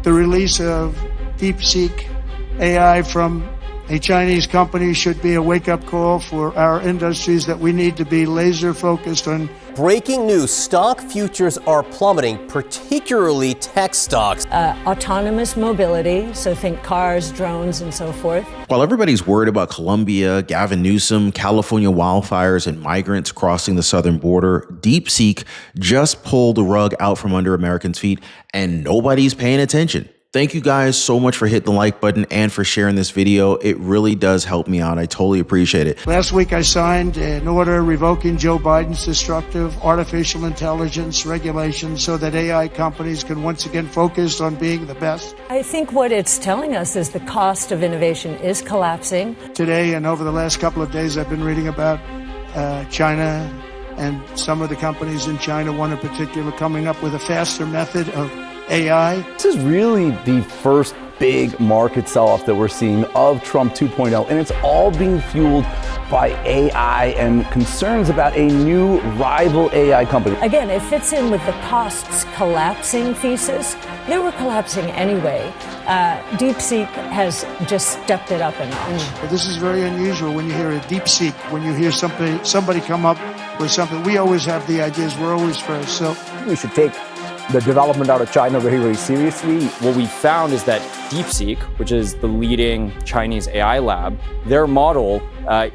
The release of DeepSeek AI from a Chinese company should be a wake-up call for our industries that we need to be laser-focused on. Breaking news, stock futures are plummeting, particularly tech stocks. Autonomous mobility, so think cars, drones, and so forth. While everybody's worried about Colombia, Gavin Newsom, California wildfires, and migrants crossing the southern border, DeepSeek just pulled the rug out from under Americans' feet, and nobody's paying attention. Thank you guys so much for hitting the like button and for sharing this video. It really does help me out. I totally appreciate it. Last week, I signed an order revoking Joe Biden's destructive artificial intelligence regulations so that AI companies can once again focus on being the best. I think what it's telling us is the cost of innovation is collapsing. Today and over the last couple of days, I've been reading about China and some of the companies in China, one in particular, coming up with a faster method of AI. This is really the first big market sell-off that we're seeing of Trump 2.0, and it's all being fueled by AI and concerns about a new rival AI company. Again, it fits in with the costs collapsing thesis. They were collapsing anyway. DeepSeek has just stepped it up a notch. But this is very unusual when you hear a DeepSeek, when you hear somebody come up with something. We always have the ideas. We're always first. So we should take the development out of China very, very seriously. What we found is that DeepSeek, which is the leading Chinese AI lab, their model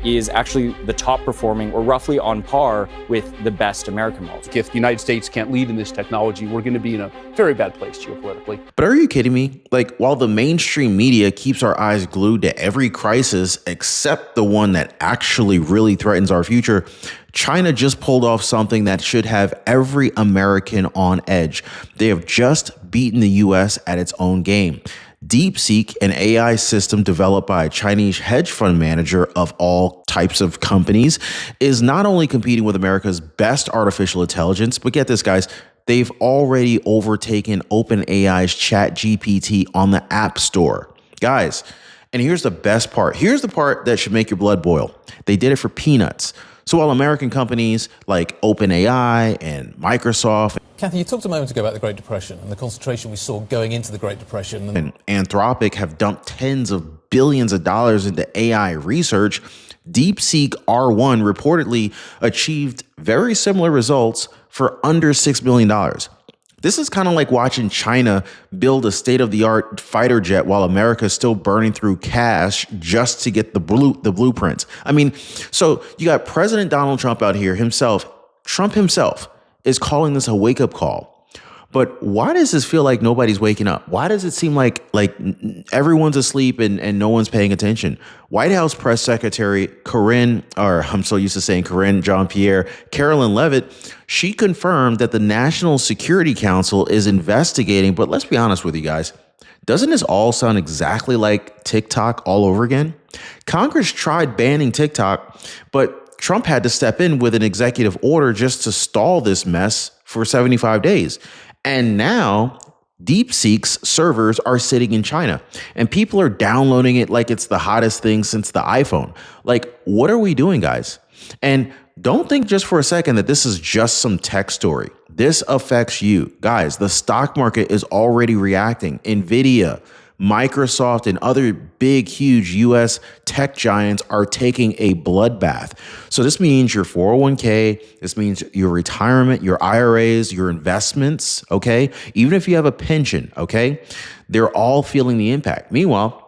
is actually the top performing, or roughly on par with the best American models. If the United States can't lead in this technology, we're going to be in a very bad place geopolitically. But are you kidding me? Like, while the mainstream media keeps our eyes glued to every crisis except the one that actually really threatens our future, China just pulled off something that should have every American on edge. They have just beaten the US at its own game. DeepSeek, an AI system developed by a Chinese hedge fund manager of all types of companies, is not only competing with America's best artificial intelligence, but get this, guys, they've already overtaken OpenAI's ChatGPT on the App Store. Guys, and here's the best part. Here's the part that should make your blood boil. They did it for peanuts. So while American companies like OpenAI and Microsoft, Kathy, you talked a moment ago about the Great Depression and the concentration we saw going into the Great Depression. And Anthropic have dumped tens of billions of dollars into AI research, DeepSeek R1 reportedly achieved very similar results for under $6 million. This is kind of like watching China build a state-of-the-art fighter jet while America is still burning through cash just to get the blueprints. I mean, so you got President Donald Trump out here himself. Trump himself is calling this a wake-up call. But why does this feel like nobody's waking up? Why does it seem like everyone's asleep and no one's paying attention? White House Press Secretary Karine Jean-Pierre, Carolyn Leavitt, she confirmed that the National Security Council is investigating. But let's be honest with you guys. Doesn't this all sound exactly like TikTok all over again? Congress tried banning TikTok, but Trump had to step in with an executive order just to stall this mess for 75 days. And now DeepSeek's servers are sitting in China and people are downloading it like it's the hottest thing since the iPhone. Like, what are we doing, guys? And don't think just for a second that this is just some tech story. This affects you. Guys, the stock market is already reacting. Nvidia, Microsoft, and other big, huge US tech giants are taking a bloodbath. So this means your 401k, this means your retirement, your IRAs, your investments, okay? Even if you have a pension, okay? They're all feeling the impact. Meanwhile,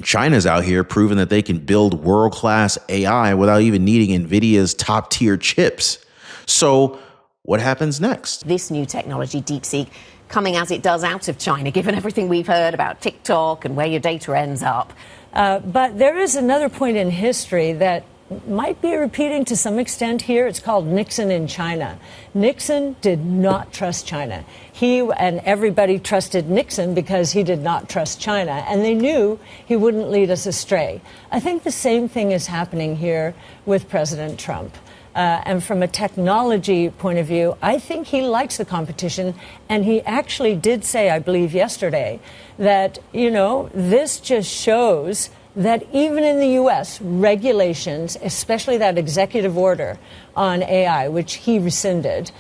China's out here proving that they can build world-class AI without even needing NVIDIA's top-tier chips. So what happens next? This new technology, DeepSeek, coming as it does out of China, given everything we've heard about TikTok and where your data ends up. But there is another point in history that might be repeating to some extent here. It's called Nixon in China. Nixon did not trust China. He and everybody trusted Nixon because he did not trust China, and they knew he wouldn't lead us astray. I think the same thing is happening here with President Trump. And from a technology point of view, I think he likes the competition. And he actually did say, I believe yesterday, that, you know, this just shows that even in the U.S., regulations, especially that executive order on AI, which he rescinded,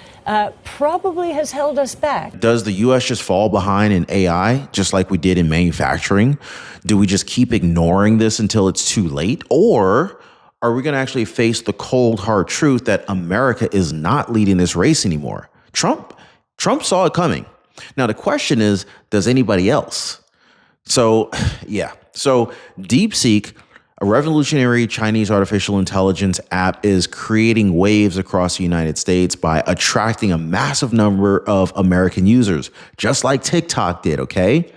probably has held us back. Does the U.S. just fall behind in AI, just like we did in manufacturing? Do we just keep ignoring this until it's too late? Or are we going to actually face the cold, hard truth that America is not leading this race anymore? Trump saw it coming. Now, the question is, does anybody else? So, yeah. So DeepSeek, a revolutionary Chinese artificial intelligence app, is creating waves across the United States by attracting a massive number of American users, just like TikTok did, okay?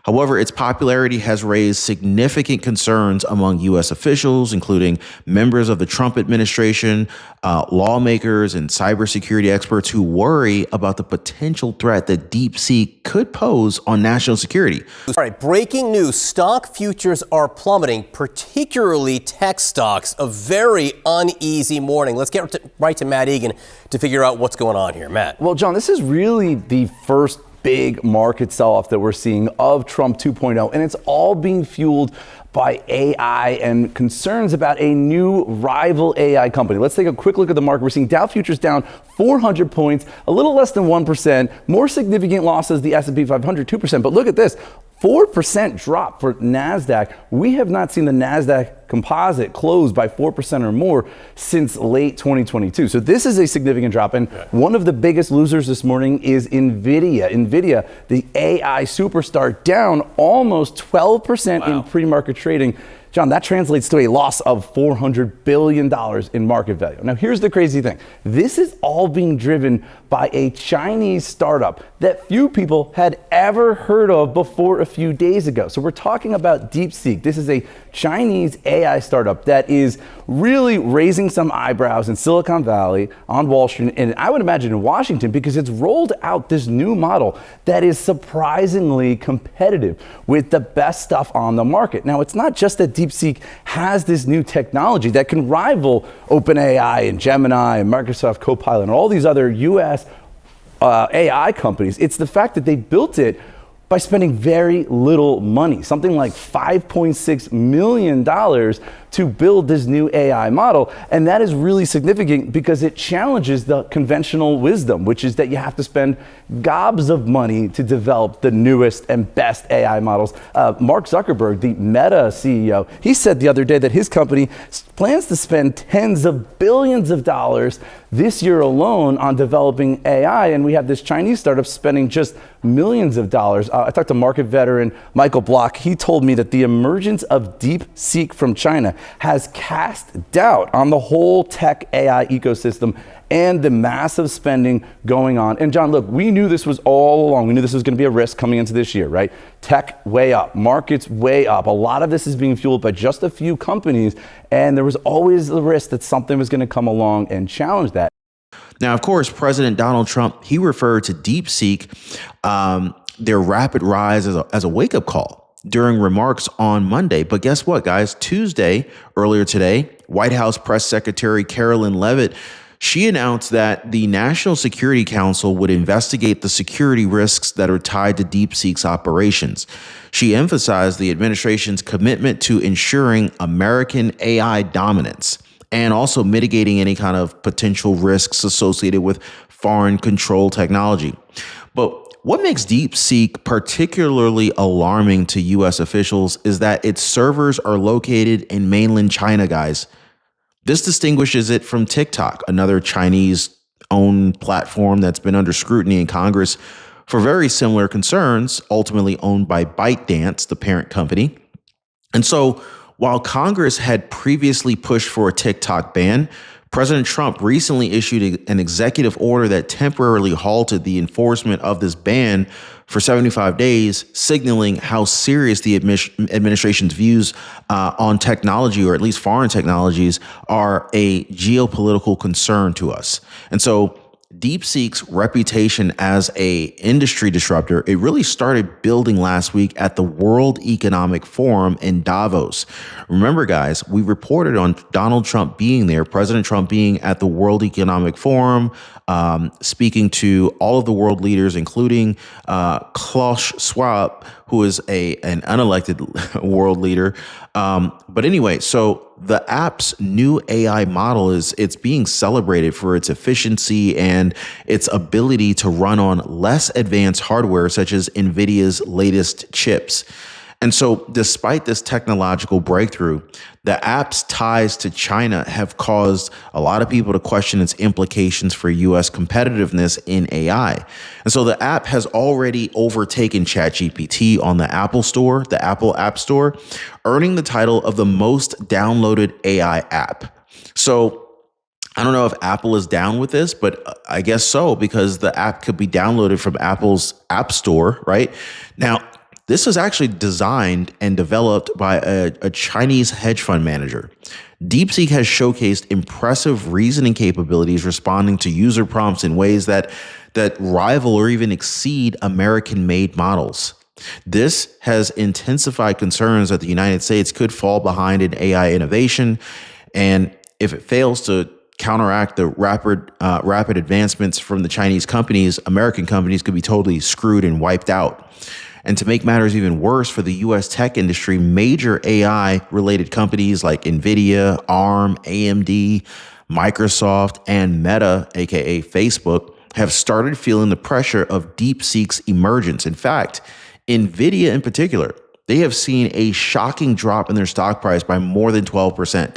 However, its popularity has raised significant concerns among U.S. officials, including members of the Trump administration, lawmakers, and cybersecurity experts who worry about the potential threat that DeepSeek could pose on national security. All right, breaking news. Stock futures are plummeting, particularly tech stocks. A very uneasy morning. Let's get right to Matt Egan to figure out what's going on here. Matt. Well, John, this is really the first big market sell-off that we're seeing of Trump 2.0, and it's all being fueled by AI and concerns about a new rival AI company. Let's take a quick look at the market. We're seeing Dow futures down 400 points, a little less than 1%. More significant losses, the S&P 500, 2%. But look at this, 4% drop for NASDAQ. We have not seen the NASDAQ composite close by 4% or more since late 2022. So this is a significant drop. And one of the biggest losers this morning is NVIDIA. NVIDIA, the AI superstar, down almost 12% in pre-market trading. John, that translates to a loss of $400 billion in market value. Now, here's the crazy thing. This is all being driven by a Chinese startup that few people had ever heard of before a few days ago. So we're talking about DeepSeek. This is a Chinese AI startup that is really raising some eyebrows in Silicon Valley, on Wall Street, and I would imagine in Washington, because it's rolled out this new model that is surprisingly competitive with the best stuff on the market. Now, it's not just that DeepSeek has this new technology that can rival OpenAI and Gemini and Microsoft Copilot and all these other US AI companies. It's the fact that they built it by spending very little money, something like $5.6 million to build this new AI model. And that is really significant because it challenges the conventional wisdom, which is that you have to spend gobs of money to develop the newest and best AI models. Mark Zuckerberg, the Meta CEO, he said the other day that his company plans to spend tens of billions of dollars this year alone on developing AI. And we have this Chinese startup spending just millions of dollars. I talked to market veteran Michael Block. He told me that the emergence of DeepSeek from China has cast doubt on the whole tech AI ecosystem and the massive spending going on. And John, look, we knew this was all along. We knew this was going to be a risk coming into this year, right? Tech way up, markets way up. A lot of this is being fueled by just a few companies. And there was always the risk that something was going to come along and challenge that. Now, of course, President Donald Trump, he referred to DeepSeek, their rapid rise as a wake-up call during remarks on Monday. But guess what, guys? Tuesday, earlier today, White House Press Secretary Carolyn Leavitt, she announced that the National Security Council would investigate the security risks that are tied to DeepSeek's operations. She emphasized the administration's commitment to ensuring American AI dominance and also mitigating any kind of potential risks associated with foreign control technology. But what makes DeepSeek particularly alarming to U.S. officials is that its servers are located in mainland China, guys. This distinguishes it from TikTok, another Chinese-owned platform that's been under scrutiny in Congress for very similar concerns, ultimately owned by ByteDance, the parent company. And so, while Congress had previously pushed for a TikTok ban, President Trump recently issued an executive order that temporarily halted the enforcement of this ban for 75 days, signaling how serious the administration's views on technology, or at least foreign technologies, are a geopolitical concern to us. And so DeepSeek's reputation as a industry disruptor, it really started building last week at the World Economic Forum in Davos. Remember, guys, we reported on Donald Trump being there, President Trump being at the World Economic Forum, speaking to all of the world leaders, including Klaus Schwab, who is an unelected world leader. But anyway, so the app's new AI model it's being celebrated for its efficiency and its ability to run on less advanced hardware, such as NVIDIA's latest chips. And so despite this technological breakthrough, the app's ties to China have caused a lot of people to question its implications for U.S. competitiveness in AI. And so the app has already overtaken ChatGPT on the Apple Store, the Apple App Store, earning the title of the most downloaded AI app. So I don't know if Apple is down with this, but I guess so, because the app could be downloaded from Apple's App Store, right? Now, this is actually designed and developed by a Chinese hedge fund manager. DeepSeek has showcased impressive reasoning capabilities, responding to user prompts in ways that rival or even exceed American-made models. This has intensified concerns that the United States could fall behind in AI innovation, and if it fails to counteract the rapid advancements from the Chinese companies, American companies could be totally screwed and wiped out. And to make matters even worse for the U.S. tech industry, major AI-related companies like NVIDIA, ARM, AMD, Microsoft, and Meta, aka Facebook, have started feeling the pressure of DeepSeek's emergence. In fact, NVIDIA in particular, they have seen a shocking drop in their stock price by more than 12%.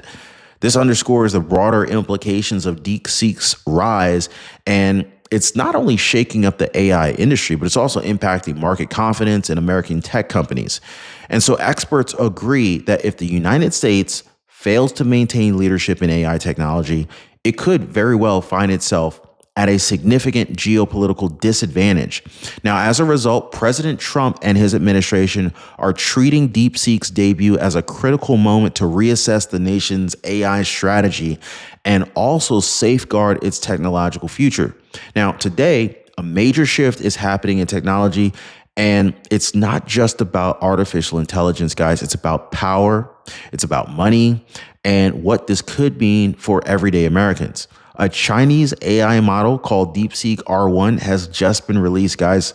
This underscores the broader implications of DeepSeek's rise, and it's not only shaking up the AI industry, but it's also impacting market confidence in American tech companies. And so experts agree that if the United States fails to maintain leadership in AI technology, it could very well find itself at a significant geopolitical disadvantage. Now, as a result, President Trump and his administration are treating DeepSeek's debut as a critical moment to reassess the nation's AI strategy and also safeguard its technological future. Now, today, a major shift is happening in technology, and it's not just about artificial intelligence, guys. It's about power, it's about money, and what this could mean for everyday Americans. A Chinese AI model called DeepSeek R1 has just been released, guys,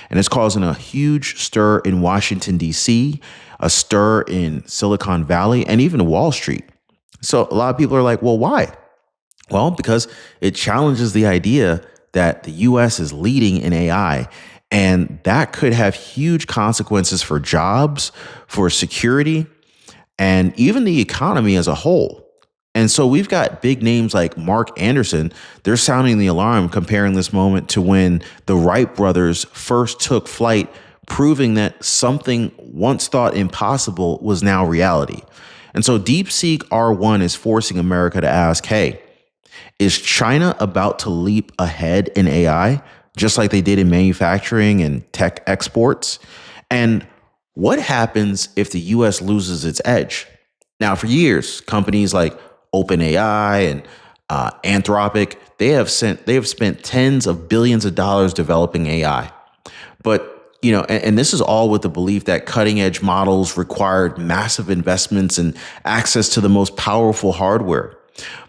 and it's causing a huge stir in Washington, D.C., a stir in Silicon Valley, and even Wall Street. So a lot of people are like, well, why? Well, because it challenges the idea that the U.S. is leading in AI, and that could have huge consequences for jobs, for security, and even the economy as a whole. And so we've got big names like Mark Anderson. They're sounding the alarm, comparing this moment to when the Wright brothers first took flight, proving that something once thought impossible was now reality. And so DeepSeek R1 is forcing America to ask, hey, is China about to leap ahead in AI, just like they did in manufacturing and tech exports? And what happens if the U.S. loses its edge? Now, for years, companies like OpenAI and Anthropic, they have spent tens of billions of dollars developing AI. But, you know, and this is all with the belief that cutting edge models required massive investments and access to the most powerful hardware.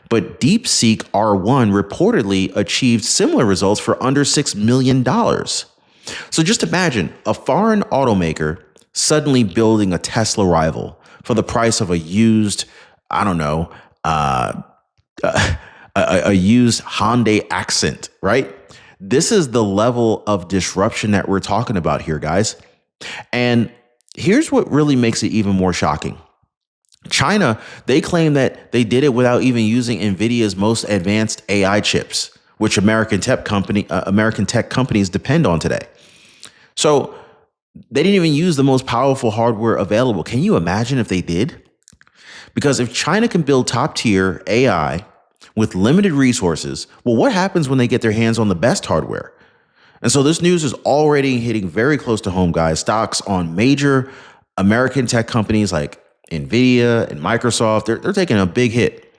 But DeepSeek R1 reportedly achieved similar results for under $6 million. So just imagine a foreign automaker suddenly building a Tesla rival for the price of a used, I don't know, a used Hyundai Accent, right? This is the level of disruption that we're talking about here, guys. And here's what really makes it even more shocking. China, they claim that they did it without even using NVIDIA's most advanced AI chips, which American tech companies depend on today. So they didn't even use the most powerful hardware available. Can you imagine if they did? Because if China can build top-tier AI with limited resources, well, what happens when they get their hands on the best hardware? And so this news is already hitting very close to home, guys. Stocks on major American tech companies like NVIDIA and Microsoft, they're taking a big hit,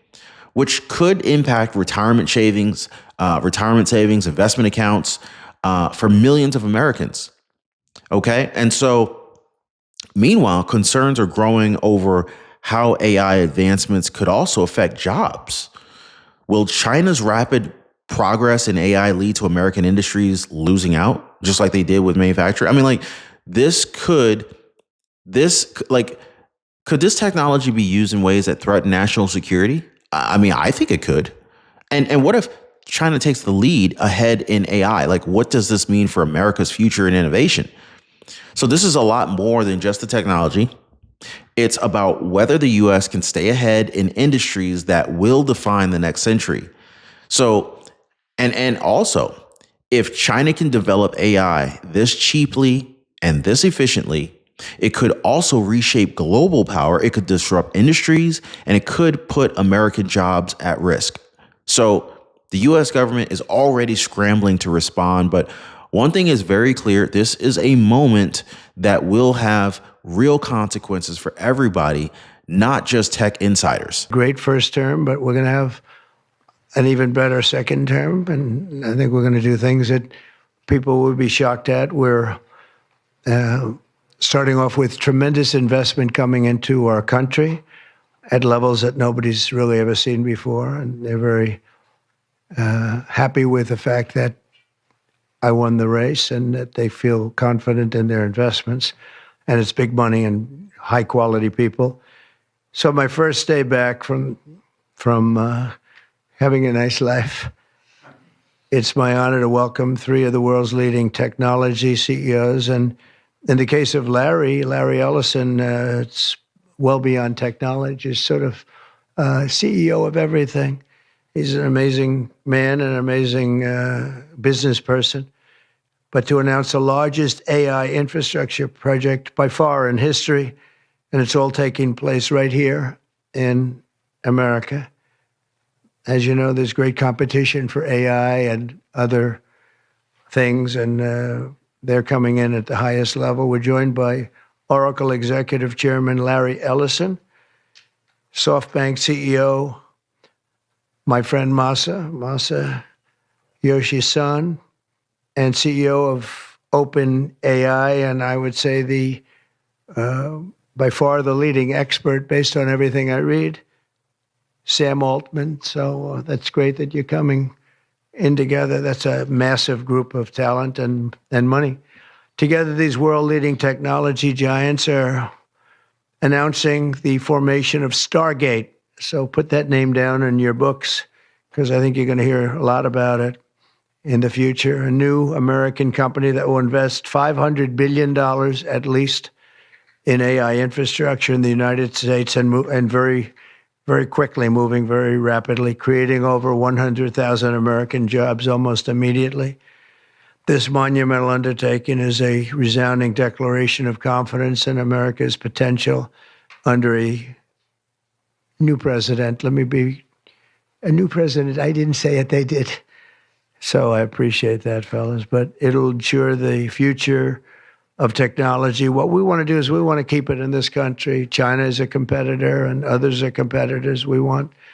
which could impact retirement savings retirement savings, investment accounts for millions of Americans. Okay. And so meanwhile, concerns are growing over how AI advancements could also affect jobs. Will China's rapid progress in AI lead to American industries losing out, just like they did with manufacturing? I mean, like, could this technology be used in ways that threaten national security? I mean, I think it could. And what if China takes the lead ahead in AI? Like, what does this mean for America's future and innovation? So this is a lot more than just the technology. It's about whether the U.S. can stay ahead in industries that will define the next century. So, and also, if China can develop AI this cheaply and this efficiently, it could also reshape global power. It could disrupt industries, and it could put American jobs at risk. So the U.S. government is already scrambling to respond. But one thing is very clear. This is a moment that will have real consequences for everybody, not just tech insiders. Great first term, but we're going to have an even better second term. And I think we're going to do things that people would be shocked at. We're starting off with tremendous investment coming into our country at levels that nobody's really ever seen before. And they're very happy with the fact that I won the race and that they feel confident in their investments. And it's big money and high quality people. So my first day back from having a nice life, it's my honor to welcome 3 of the world's leading technology CEOs. And in the case of Larry Ellison, it's well beyond technology. He's sort of CEO of everything. He's an amazing man, an amazing business person. But to announce the largest AI infrastructure project by far in history, and it's all taking place right here in America. As you know, there's great competition for AI and other things, and they're coming in at the highest level. We're joined by Oracle Executive Chairman Larry Ellison, SoftBank CEO, my friend Masa Yoshi-san, and CEO of OpenAI, and I would say the by far the leading expert based on everything I read, Sam Altman. So that's great that you're coming in together. That's a massive group of talent and money. Together, these world-leading technology giants are announcing the formation of Stargate. So put that name down in your books, because I think you're going to hear a lot about it in the future. A new American company that will invest $500 billion at least in AI infrastructure in the United States, and very, very quickly, moving very rapidly, creating over 100,000 American jobs almost immediately. This monumental undertaking is a resounding declaration of confidence in America's potential under a new president. Let me be a new president. I didn't say it, they did. So I appreciate that, fellas. But it'll ensure the future of technology. What we want to do is we want to keep it in this country. China is a competitor and others are competitors. We want